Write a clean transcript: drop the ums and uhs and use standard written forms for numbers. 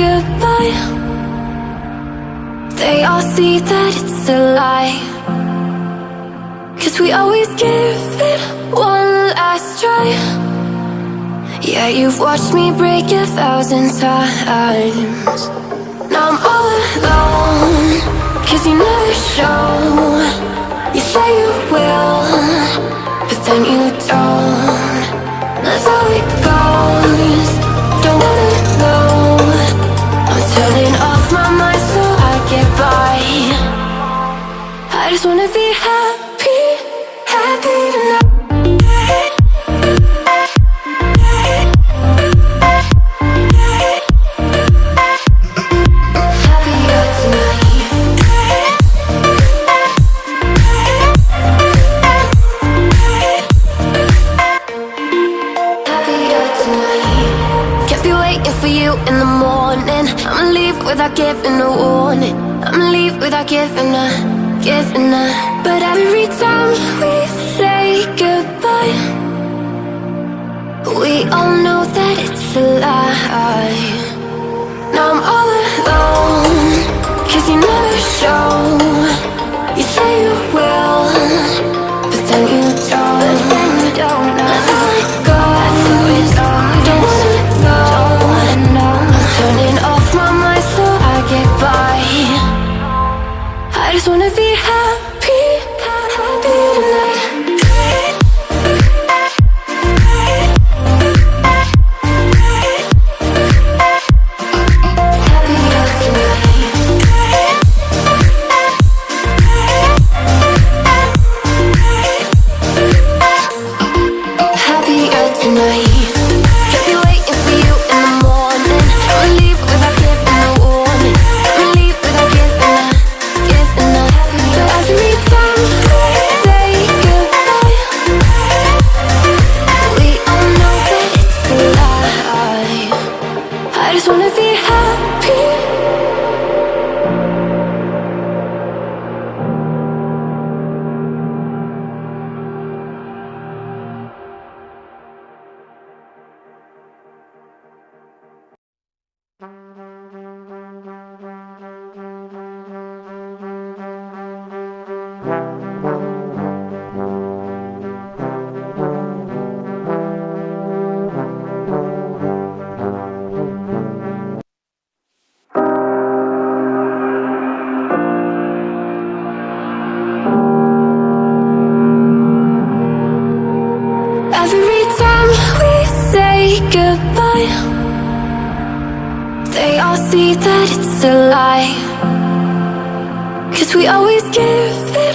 goodbye, they all see that it's a lie. 'Cause we always give it one last try. Yeah, you've watched me break 1,000 times. Now I'm all alone, 'cause you never show. You say you will, but then you don't. That's how it goes, don't wanna know. I'm turning off my mind so I get by. I just wanna be happy, happy tonight. For you in the morning, I'ma leave without giving a warning. I'ma leave without giving a. But every time we say goodbye, we all know that it's a lie. Now I'm all alone, 'cause you never show. You say you will, but then you don't. That's how it goes, don't wanna know. Turning off my mind so I get by. I just wanna be happy, happy tonight. Happier tonight. I just wanna be happy. Every time we say goodbye, they all see that it's a lie. 'Cause we always give it